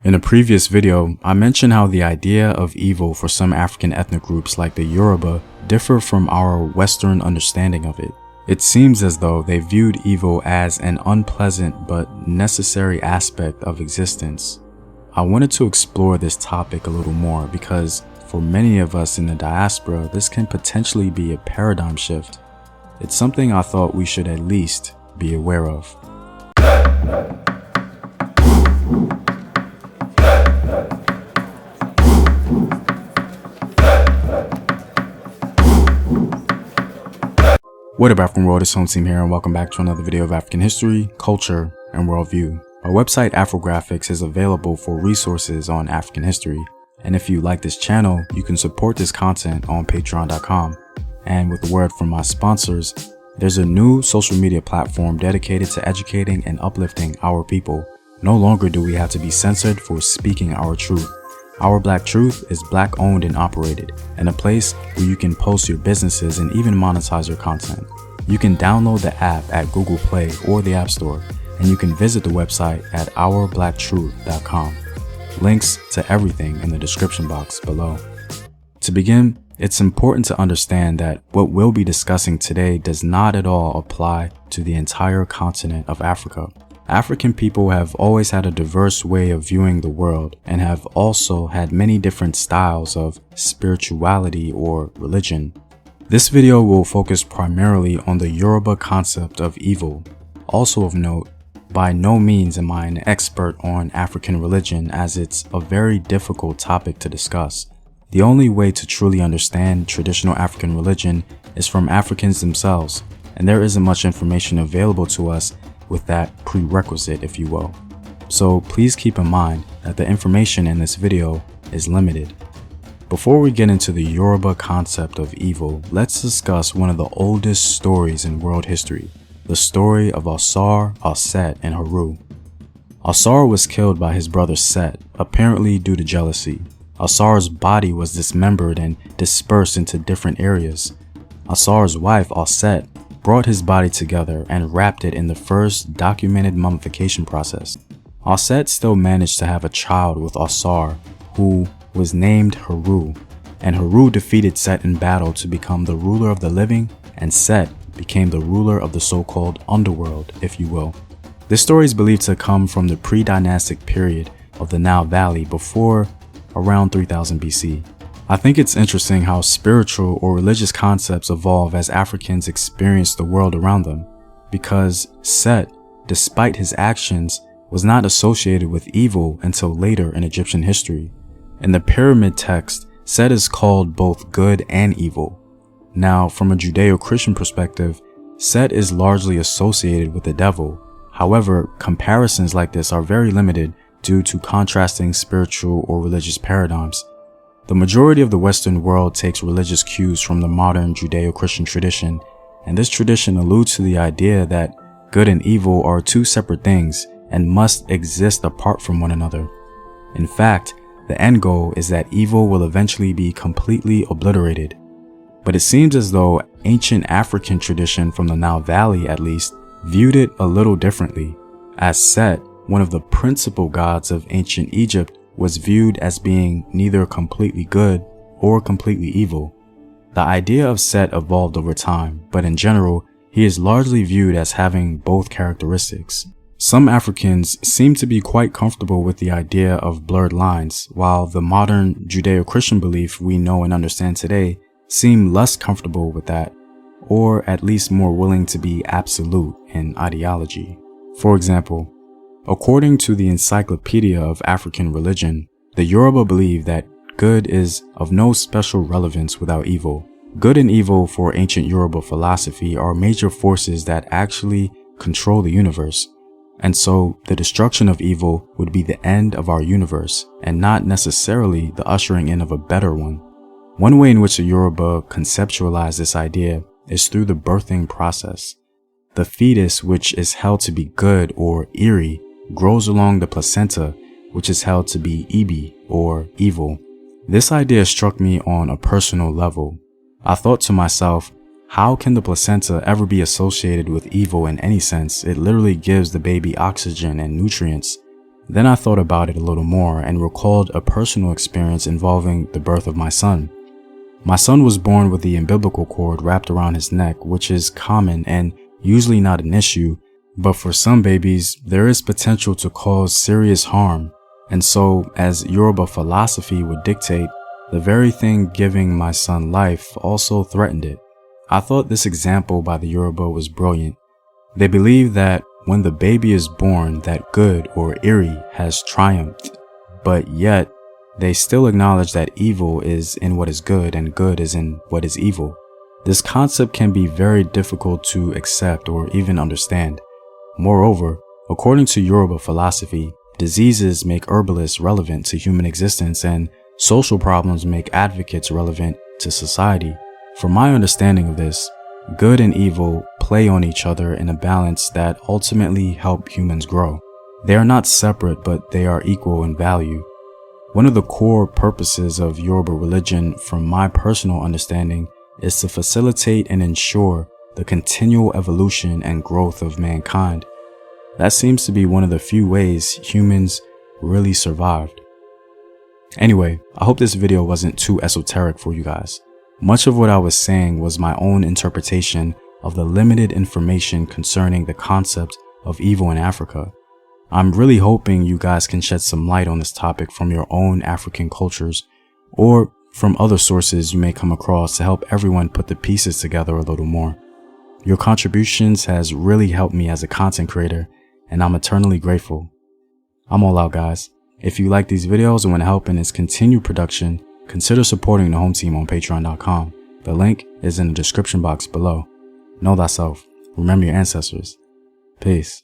In a previous video, I mentioned how the idea of evil for some African ethnic groups like the Yoruba differ from our Western understanding of it. It seems as though they viewed evil as an unpleasant but necessary aspect of existence. I wanted to explore this topic a little more because for many of us in the diaspora, this can potentially be a paradigm shift. It's something I thought we should at least be aware of. What up, African world? It's Home Team here, and welcome back to another video of African history, culture, and worldview. Our website Afrographics is available for resources on African history, and if you like this channel, you can support this content on patreon.com. And with a word from my sponsors, there's a new social media platform dedicated to educating and uplifting our people. No longer do we have to be censored for speaking our truth. Our Black Truth is Black owned and operated, and a place where you can post your businesses and even monetize your content. You can download the app at Google Play or the App Store, and you can visit the website at ourbblacktruth.com. Links to everything in the description box below. To begin, it's important to understand that what we'll be discussing today does not at all apply to the entire continent of Africa. African people have always had a diverse way of viewing the world and have also had many different styles of spirituality or religion. This video will focus primarily on the Yoruba concept of evil. Also of note, by no means am I an expert on African religion, as it's a very difficult topic to discuss. The only way to truly understand traditional African religion is from Africans themselves, and there isn't much information available to us with that prerequisite, if you will. So please keep in mind that the information in this video is limited. Before we get into the Yoruba concept of evil, let's discuss one of the oldest stories in world history, the story of Asar, Set, and Haru. Asar was killed by his brother Set, apparently due to jealousy. Asar's body was dismembered and dispersed into different areas. Asar's wife, Set, brought his body together and wrapped it in the first documented mummification process. Set still managed to have a child with Asar, who was named Haru, and Haru defeated Set in battle to become the ruler of the living, and Set became the ruler of the so-called underworld, if you will. This story is believed to come from the pre-dynastic period of the Nile Valley before around 3000 BC. I think it's interesting how spiritual or religious concepts evolve as Africans experience the world around them, because Set, despite his actions, was not associated with evil until later in Egyptian history. In the pyramid text, Set is called both good and evil. Now, from a Judeo-Christian perspective, Set is largely associated with the devil. However, comparisons like this are very limited due to contrasting spiritual or religious paradigms. The majority of the Western world takes religious cues from the modern Judeo-Christian tradition, and this tradition alludes to the idea that good and evil are two separate things and must exist apart from one another. In fact, the end goal is that evil will eventually be completely obliterated. But it seems as though ancient African tradition, from the Nile Valley at least, viewed it a little differently, as Set, one of the principal gods of ancient Egypt, was viewed as being neither completely good or completely evil. The idea of Set evolved over time, but in general, he is largely viewed as having both characteristics. Some Africans seem to be quite comfortable with the idea of blurred lines, while the modern Judeo-Christian belief we know and understand today seem less comfortable with that, or at least more willing to be absolute in ideology. For example, according to the Encyclopedia of African Religion, the Yoruba believe that good is of no special relevance without evil. Good and evil for ancient Yoruba philosophy are major forces that actually control the universe. And so the destruction of evil would be the end of our universe and not necessarily the ushering in of a better one. One way in which the Yoruba conceptualize this idea is through the birthing process. The fetus, which is held to be good or iri, grows along the placenta, which is held to be ibi or evil. This idea struck me on a personal level. I thought to myself, how can the placenta ever be associated with evil in any sense? It literally gives the baby oxygen and nutrients. Then I thought about it a little more and recalled a personal experience involving the birth of my son. My son was born with the umbilical cord wrapped around his neck, which is common and usually not an issue, but for some babies, there is potential to cause serious harm. And so, as Yoruba philosophy would dictate, the very thing giving my son life also threatened it. I thought this example by the Yoruba was brilliant. They believe that when the baby is born, that good or Iri has triumphed, but yet they still acknowledge that evil is in what is good and good is in what is evil. This concept can be very difficult to accept or even understand. Moreover, according to Yoruba philosophy, diseases make herbalists relevant to human existence and social problems make advocates relevant to society. From my understanding of this, good and evil play on each other in a balance that ultimately help humans grow. They are not separate, but they are equal in value. One of the core purposes of Yoruba religion, from my personal understanding, is to facilitate and ensure the continual evolution and growth of mankind. That seems to be one of the few ways humans really survived. Anyway, I hope this video wasn't too esoteric for you guys. Much of what I was saying was my own interpretation of the limited information concerning the concept of evil in Africa. I'm really hoping you guys can shed some light on this topic from your own African cultures or from other sources you may come across to help everyone put the pieces together a little more. Your contributions has really helped me as a content creator, and I'm eternally grateful. I'm all out, guys. If you like these videos and want to help in its continued production, consider supporting the home team on patreon.com. The link is in the description box below. Know thyself. Remember your ancestors. Peace.